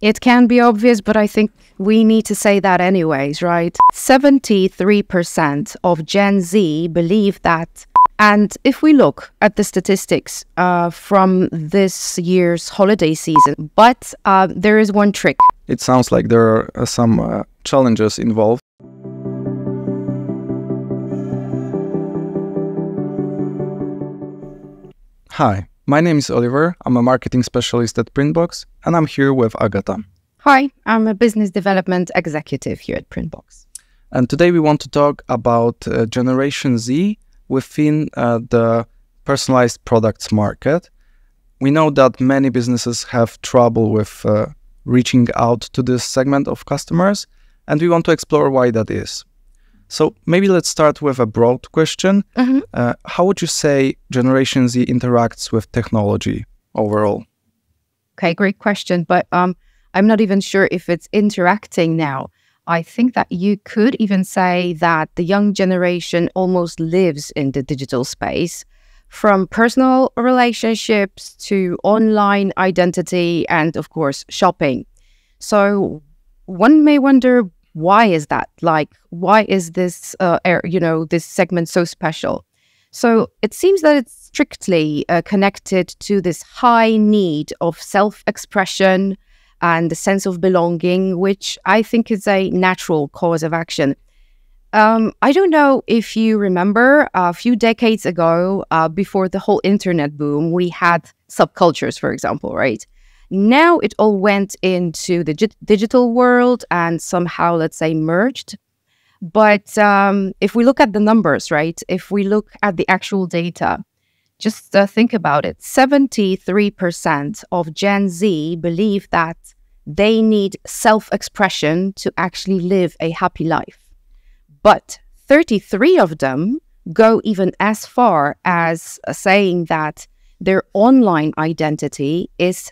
It can be obvious, but I think we need to say that anyways, right? 73% of Gen Z believe that. And if we look at the statistics from this year's holiday season, but there is one trick. It sounds like there are some challenges involved. Hi, my name is Oliver. I'm a marketing specialist at Printbox, and I'm here with Agata. Hi, I'm a business development executive here at Printbox. And today we want to talk about Generation Z within the personalized products market. We know that many businesses have trouble with reaching out to this segment of customers, and we want to explore why that is. So maybe let's start with a broad question. How would you say Generation Z interacts with technology overall? Okay, great question. But I'm not even sure if it's interacting now. I think that you could even say that the young generation almost lives in the digital space, from personal relationships to online identity and, of course, shopping. So one may wonder, why is that? Like, why is this, this segment so special? So it seems that it's strictly connected to this high need of self-expression and the sense of belonging, which I think is a natural cause of action. I don't know if you remember a few decades ago, before the whole internet boom, we had subcultures, for example, right? Now it all went into the digital world and somehow, let's say, merged. But if we look at the numbers, right, if we look at the actual data, just think about it. 73% of Gen Z believe that they need self-expression to actually live a happy life. But 33 of them go even as far as saying that their online identity is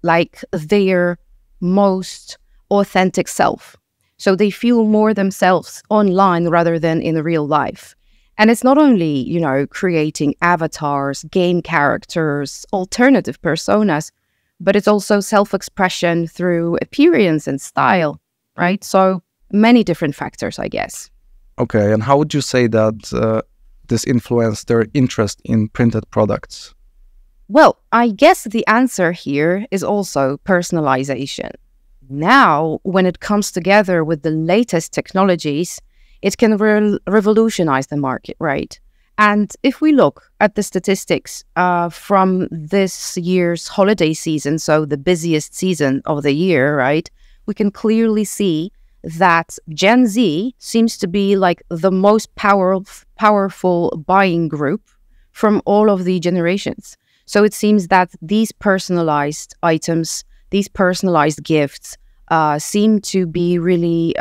like their most authentic self. So they feel more themselves online rather than in real life. And it's not only, creating avatars, game characters, alternative personas, but it's also self-expression through appearance and style, right? So many different factors, I guess. Okay, and how would you say that this influenced their interest in printed products? Well, I guess the answer here is also personalization. Now, when it comes together with the latest technologies, it can revolutionize the market, right? And if we look at the statistics from this year's holiday season, so the busiest season of the year, right, we can clearly see that Gen Z seems to be like the most powerful buying group from all of the generations. So it seems that these personalized items, these personalized gifts seem to be really,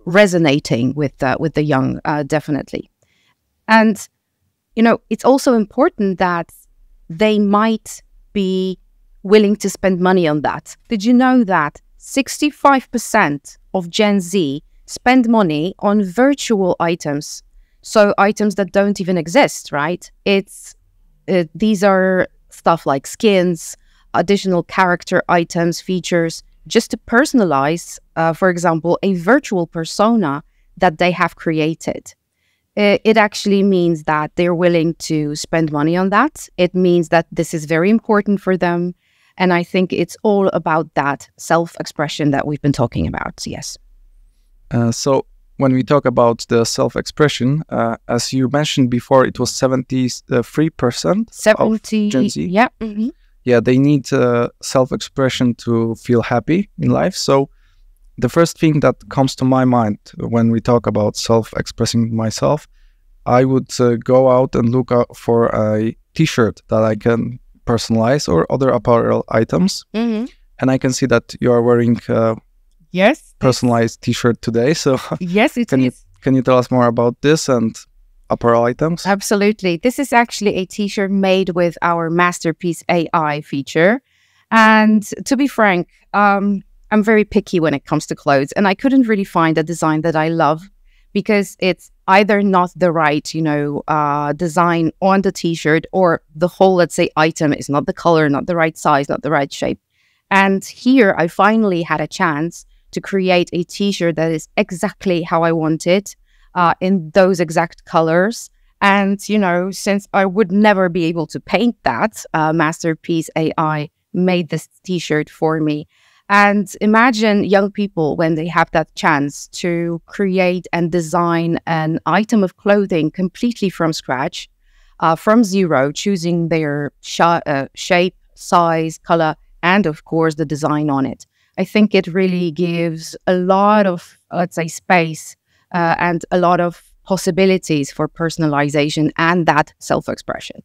resonating with the young, definitely. And, it's also important that they might be willing to spend money on that. Did you know that 65% of Gen Z spend money on virtual items? So items that don't even exist, right? These are stuff like skins, additional character items, features, just to personalize, for example, a virtual persona that they have created. It actually means that they're willing to spend money on that. It means that this is very important for them. And I think it's all about that self-expression that we've been talking about, yes. So when we talk about the self-expression, as you mentioned before, it was 73% 70, of Gen Z. Yeah. Yeah, they need self-expression to feel happy in life. So the first thing that comes to my mind when we talk about self-expressing myself, I would go out and look out for a t-shirt that I can personalize or other apparel items. And I can see that you are wearing yes, personalized t-shirt today. So yes, it is. Can you tell us more about this and apparel items? Absolutely. This is actually a t-shirt made with our Masterpiece AI feature. And to be frank, I'm very picky when it comes to clothes, and I couldn't really find a design that I love because it's either not the right, design on the t-shirt, or the whole, let's say, item is not the color, not the right size, not the right shape. And here I finally had a chance to create a t-shirt that is exactly how I want it, in those exact colors. And, since I would never be able to paint that, Masterpiece AI made this t-shirt for me. And imagine young people when they have that chance to create and design an item of clothing completely from scratch, from zero, choosing their shape, size, color, and of course the design on it. I think it really gives a lot of, let's say, space and a lot of possibilities for personalization and that self-expression.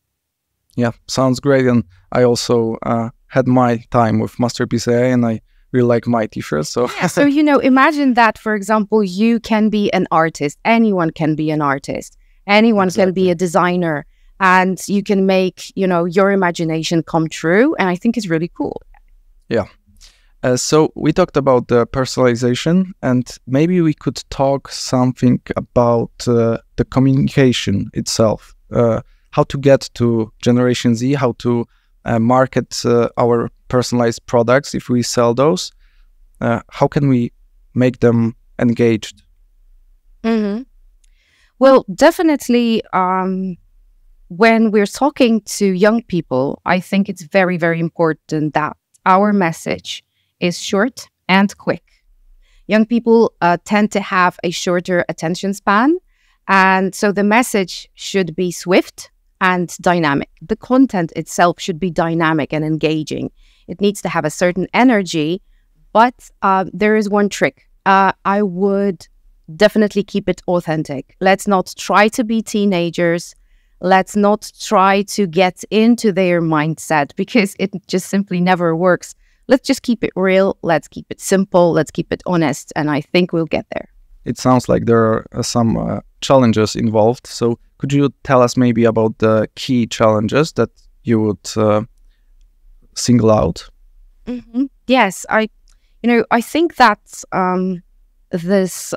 Yeah, sounds great. And I also had my time with Masterpiece AI, and I really like my t-shirts. So, yeah, so, imagine that, for example, you can be an artist. Anyone can be an artist. Anyone can be a designer. And you can make, your imagination come true. And I think it's really cool. Yeah. So we talked about the personalization, and maybe we could talk something about the communication itself. How to get to Generation Z, how to market our personalized products if we sell those. How can we make them engaged? Mm-hmm. Well, definitely, when we're talking to young people, I think it's very, very important that our message is short and quick. Young people tend to have a shorter attention span, and so the message should be swift and dynamic. The content itself should be dynamic and engaging. It needs to have a certain energy, but there is one trick. I would definitely keep it authentic. Let's not try to be teenagers. Let's not try to get into their mindset, because it just simply never works. Let's just keep it real. Let's keep it simple. Let's keep it honest. And I think we'll get there. It sounds like there are some challenges involved. So could you tell us maybe about the key challenges that you would single out? Mm-hmm. Yes, I think that this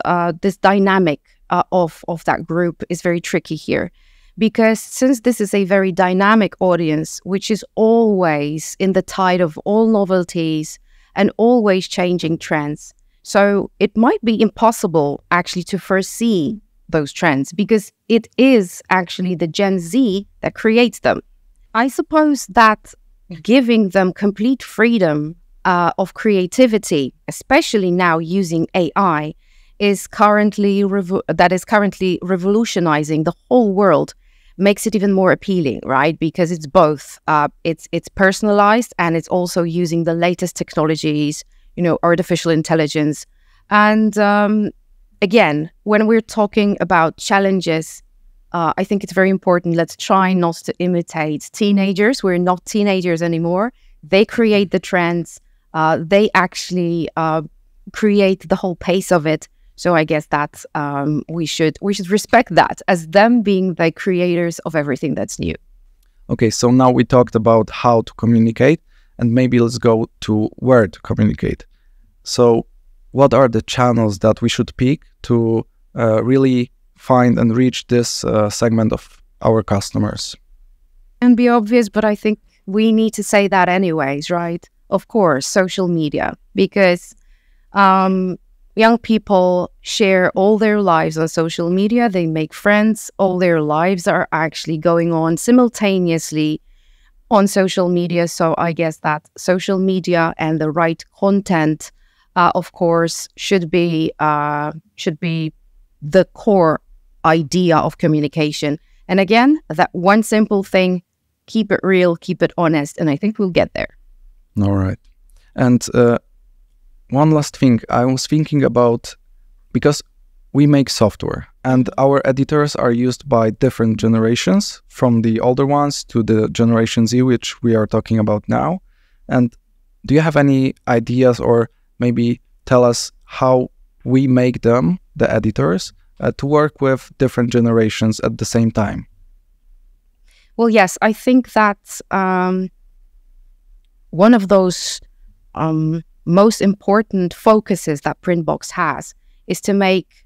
dynamic of that group is very tricky here. Because since this is a very dynamic audience, which is always in the tide of all novelties and always changing trends, so it might be impossible actually to foresee those trends, because it is actually the Gen Z that creates them. I suppose that giving them complete freedom of creativity, especially now using AI, is currently revolutionizing the whole world, makes it even more appealing, right? Because it's both. It's personalized, and it's also using the latest technologies, artificial intelligence. And again, when we're talking about challenges, I think it's very important. Let's try not to imitate teenagers. We're not teenagers anymore. They create the trends. They actually create the whole pace of it. So I guess that we should respect that as them being the creators of everything that's new. Okay, so now we talked about how to communicate, and maybe let's go to where to communicate. So what are the channels that we should pick to really find and reach this segment of our customers? And be obvious, but I think we need to say that anyways, right? Of course, social media, because young people share all their lives on social media. They make friends. All their lives are actually going on simultaneously on social media. So I guess that social media and the right content, of course, should be the core idea of communication. And again, that one simple thing: keep it real, keep it honest, and I think we'll get there. All right. And one last thing I was thinking about, because we make software and our editors are used by different generations, from the older ones to the Generation Z, which we are talking about now. And do you have any ideas, or maybe tell us how we make them, the editors, to work with different generations at the same time? Well, yes, I think that one of those most important focuses that Printbox has is to make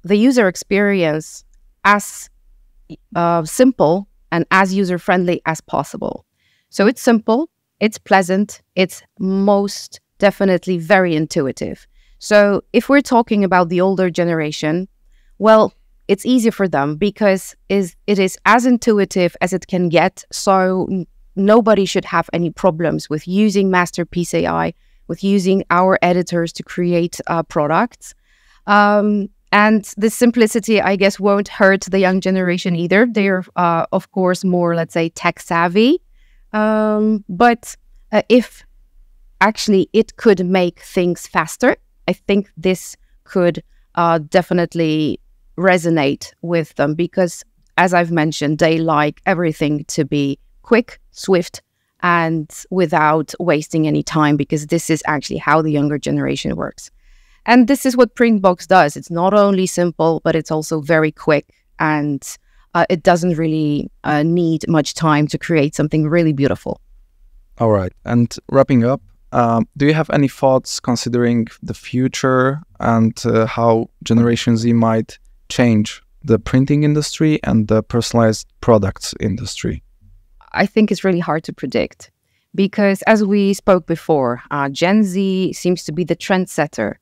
the user experience as simple and as user-friendly as possible. So it's simple, it's pleasant, it's most definitely very intuitive. So if we're talking about the older generation, well, it's easy for them because it is as intuitive as it can get. So nobody should have any problems with using Masterpiece AI, with using our editors to create products. And the simplicity, I guess, won't hurt the young generation either. They're, of course, more, let's say, tech savvy. But if actually it could make things faster, I think this could definitely resonate with them because, as I've mentioned, they like everything to be quick, swift, and without wasting any time, because this is actually how the younger generation works. And this is what Printbox does. It's not only simple, but it's also very quick, and it doesn't really need much time to create something really beautiful. All right. And wrapping up, do you have any thoughts considering the future and how Generation Z might change the printing industry and the personalized products industry? I think it's really hard to predict because, as we spoke before, Gen Z seems to be the trendsetter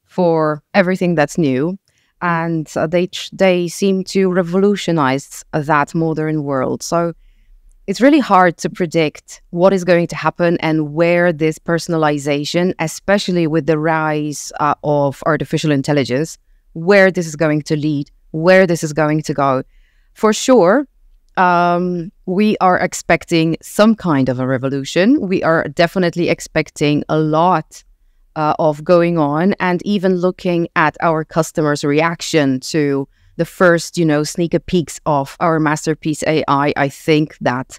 for everything that's new, and they seem to revolutionize that modern world. So it's really hard to predict what is going to happen and where this personalization, especially with the rise of artificial intelligence, where this is going to lead, where this is going to go. For sure, we are expecting some kind of a revolution. We are definitely expecting a lot of going on, and even looking at our customers' reaction to the first, sneaker peeks of our Masterpiece AI. I think that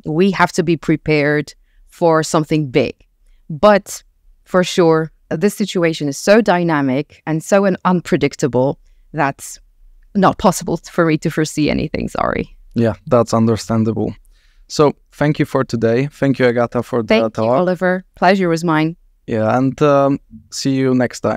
we have to be prepared for something big. But for sure, this situation is so dynamic and so unpredictable that's not possible for me to foresee anything. Sorry. Yeah, that's understandable. So thank you for today. Thank you, Agata, for the talk. Thank you, Oliver. Pleasure was mine. Yeah, and see you next time.